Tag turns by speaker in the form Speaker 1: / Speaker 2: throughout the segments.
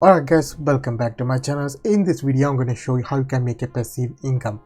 Speaker 1: Alright guys, welcome back to my channel. In this video I'm going to show you how you can make a passive income.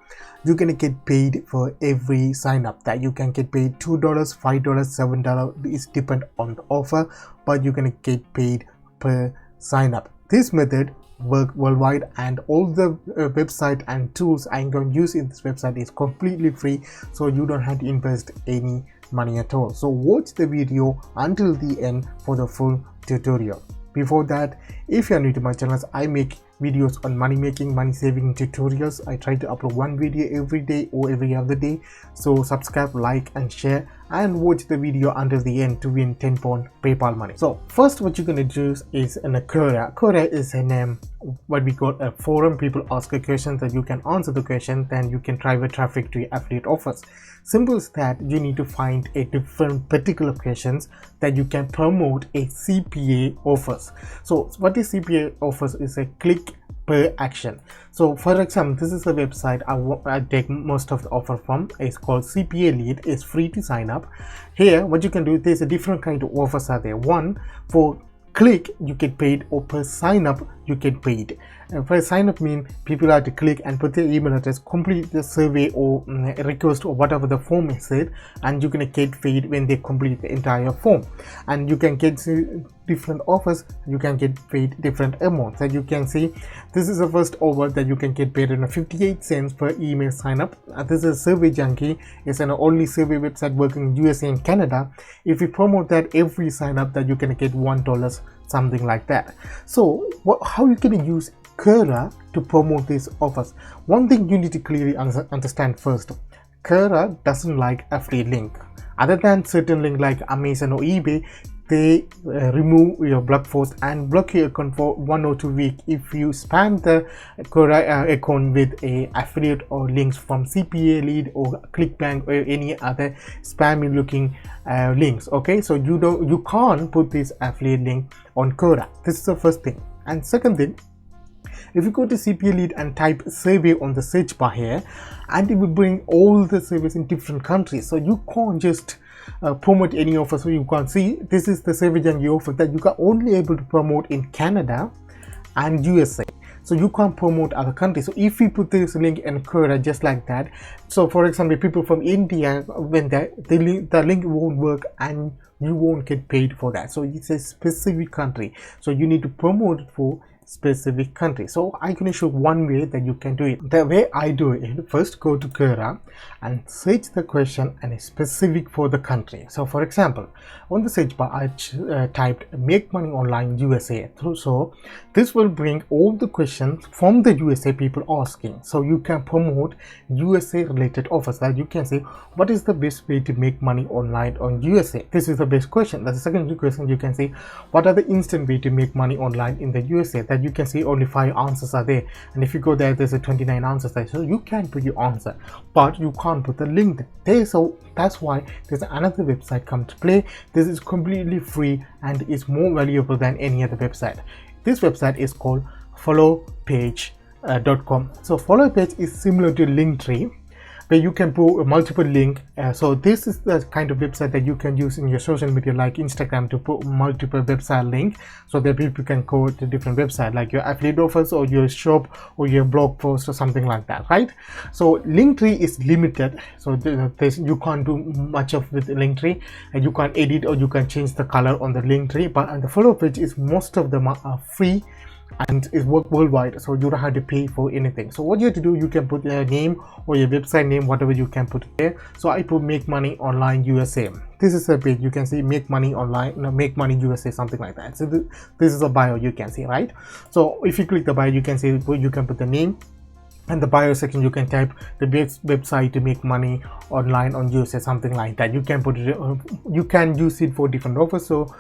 Speaker 1: You're going to get paid for every sign up. That you can get paid $2, $5, $7. It's depend on the offer, but you're going to get paid per sign up. This method work worldwide, and all the website and tools I'm going to use in this website is completely free, so you don't have to invest any money at all. So watch the video until the end for the full tutorial. Before that, if you are new to my channel, I make videos on money making, money saving tutorials. I try to upload one video every day or every other day. So subscribe, like and share, and watch the video until the end to win £10 PayPal money. So first what you're going to do is in a Quora. Quora is an what we call a forum. People ask a question that you can answer the question, then you can drive a traffic to your affiliate offers. Simple as that. You need to find a different particular questions that you can promote a CPA offers. So what is CPA offers is a click per action. So for example, this is the website I take most of the offer from. It's called CPA Lead. It's free to sign up. Here what you can do, there's a different kind of offers are there. One, for click you get paid, or per sign up you get paid. Per sign up mean people have to click and put their email address, complete the survey or request or whatever the form is said, and you're gonna get paid when they complete the entire form. And you can get different offers, you can get paid different amounts. That you can see, this is the first offer that you can get paid on 58 cents per email sign up. This is Survey Junkie. It's an only survey website working in USA and Canada. If you promote that every sign up, that you can get $1, something like that. So how you can use Quora to promote these offers? One thing you need to clearly understand first, Quora doesn't like affiliate link. Other than certain link like Amazon or eBay, they remove your blog post and block your account for 1 or 2 weeks if you spam the Quora account with a affiliate or links from CPA Lead or ClickBank or any other spammy looking links. Okay, so you can't put this affiliate link on Quora. This is the first thing. And second thing, if you go to CPA Lead and type survey on the search bar here, and it will bring all the surveys in different countries. So you can't just promote any offer. So you can't see, this is the Survey Junkie offer that you can only able to promote in Canada and USA. So you can't promote other countries. So if you put this link in Quora just like that, so for example, people from India, when the link won't work and you won't get paid for that. So it's a specific country, so you need to promote it for specific country. So I can show one way that you can do it. The way I do it, first go to Quora and search the question and it's specific for the country. So for example, on the search bar I typed make money online USA. So this will bring all the questions from the USA people asking. So you can promote USA related offers. That you can say, what is the best way to make money online on USA? This is the best question. That's the second question. You can say, what are the instant way to make money online in the USA? That you can see only 5 answers are there, and if you go there, there's a 29 answers there. So you can put your answer, but you can't put the link there. So that's why there's another website come to play. This is completely free and is more valuable than any other website. This website is called followpage.com. So follow page is similar to Linktree, where you can put multiple link. So this is the kind of website that you can use in your social media like Instagram to put multiple website link, so that people can go to different website like your affiliate offers or your shop or your blog post or something like that, right? So Linktree is limited, so you can't do much of with Linktree, and you can't edit or you can change the color on the Linktree. But on the follow page is most of them are free and it works worldwide, so you don't have to pay for anything. So what you have to do, you can put your name or your website name, whatever you can put there. So I put make money online USA. This is a page, you can see make money online, make money USA, something like that. So this is a bio, you can see, right? So if you click the bio, you can see you can put the name, and the bio section you can type the best website to make money online on USA, something like that. You can put it, you can use it for different offers, so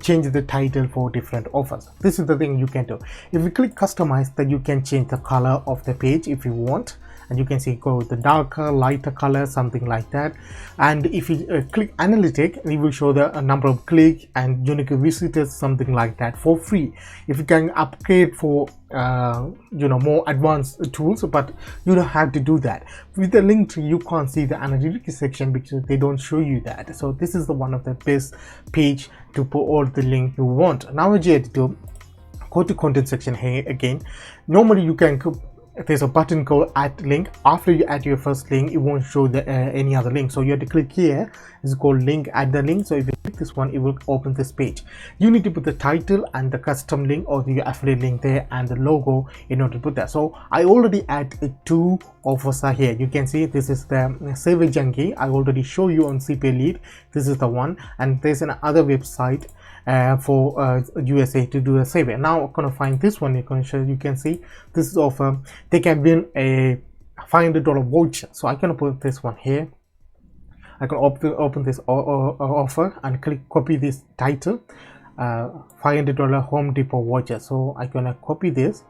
Speaker 1: change the title for different offers. This is the thing you can do. If you click customize, then you can change the color of the page if you want, and you can see go with the darker, lighter color, something like that. And if you click analytic, it will show the number of clicks and unique visitors, something like that, for free. If you can upgrade for more advanced tools, but you don't have to do that. With the Linktree, you can't see the analytics section because they don't show you that. So this is the one of the best page to put all the link you want. Now what you have to do, Go to content section here again. Normally you can there's a button called add link. After you add your first link, it won't show the any other link, so you have to click here. It's called link, add the link. So if you click this one, it will open this page. You need to put the title and the custom link or the affiliate link there and the logo in order to put that. So I already add 2 offers are here. You can see this is the Saver Junkie. I already show you on CPA Lead. This is the one, and there's another website for USA to do a survey. Now I'm gonna find this one. You can see this is offer. They can win a $500 voucher. So I can put this one here. I can open this offer and click copy this title, $500 Home Depot voucher. So I'm gonna copy this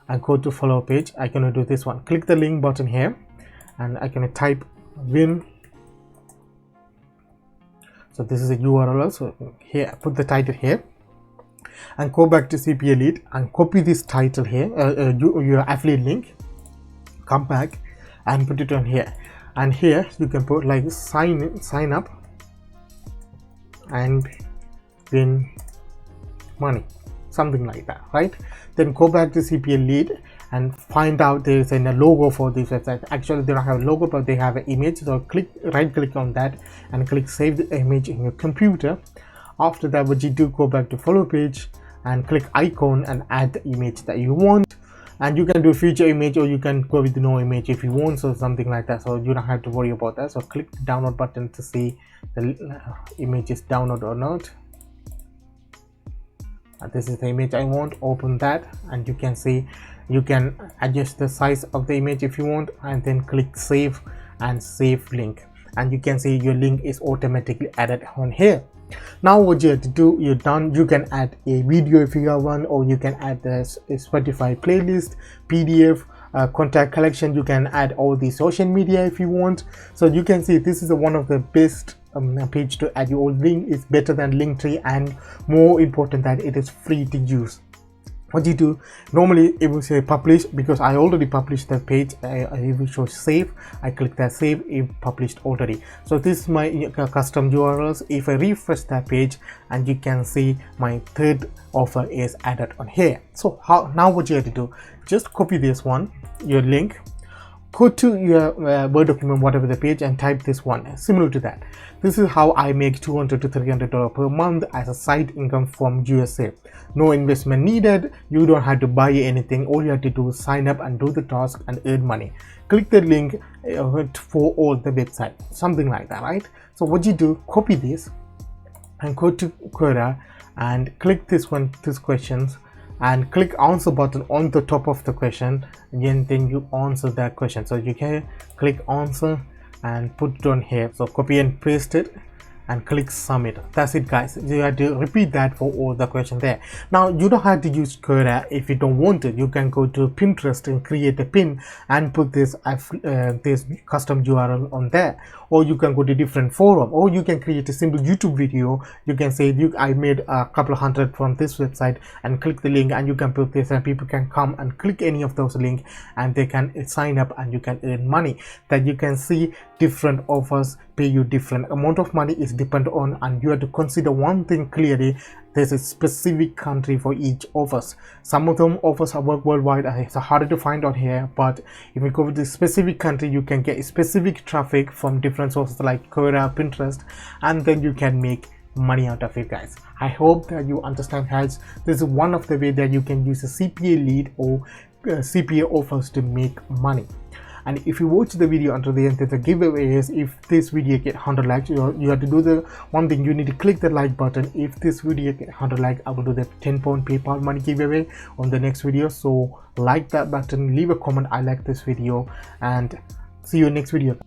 Speaker 1: and go to follow page. I'm gonna do this one. Click the link button here, and I'm gonna type win. So this is a URL. So here, put the title here, and go back to CPA Lead and copy this title here, your affiliate link. Come back and put it on here, and here you can put like sign up and win money, something like that, right? Then go back to CPA Lead and find out there's a logo for this website. Actually they don't have a logo, but they have an image. So right click on that and click save the image in your computer. After that, what you do, go back to follow page and click icon and add the image that you want. And you can do future image, or you can go with no image if you want, so something like that. So you don't have to worry about that. So click the download button to see the image is download or not. And this is the image I want. Open that, and you can see you can adjust the size of the image if you want, and then click save and save link, and you can see your link is automatically added on here. Now what you have to do, you're done. You can add a video if you have one, or you can add a Spotify playlist, PDF, contact collection. You can add all the social media if you want. So you can see this is one of the best page to add your own link. Is better than Linktree, and more important that it is free to use. What you do, normally it will say publish, because I already published that page. It will show save. I click that save, it published already. So this is my custom URLs. If I refresh that page, and you can see my third offer is added on here. So now what you have to do, just copy this one, your link, go to your Word document, whatever the page, and type this one similar to that. This is how I make $200 to $300 per month as a side income from USA. No investment needed. You don't have to buy anything. All you have to do is sign up and do the task and earn money. Click the link for all the website, something like that, right? So what you do, copy this and go to Quora and click this one, these questions, and click answer button on the top of the question. Again, then you answer that question. So you can click answer and put it on here. So copy and paste it and click submit. That's it, guys. You have to repeat that for all the questions there. Now you don't have to use Quora if you don't want it. You can go to Pinterest and create a pin and put this custom URL on there, or you can go to different forum, or you can create a simple YouTube video. You can say I made a couple hundred from this website, and click the link, and you can put this, and people can come and click any of those links, and they can sign up and you can earn money. That you can see different offers pay you different amount of money is depend on, and you have to consider one thing clearly. There's a specific country for each offers. Some of them offers are work worldwide, and it's harder to find on here, but if you go with the specific country, you can get specific traffic from different sources like Quora, Pinterest, and then you can make money out of it, guys. I hope that you understand, guys. This is one of the way that you can use a CPA lead or CPA offers to make money. And if you watch the video until the end, the giveaway is, if this video get 100 likes, you have to do the one thing. You need to click the like button. If this video get 100 likes, I will do the 10-pound PayPal money giveaway on the next video. So like that button, leave a comment, I like this video, and see you in next video.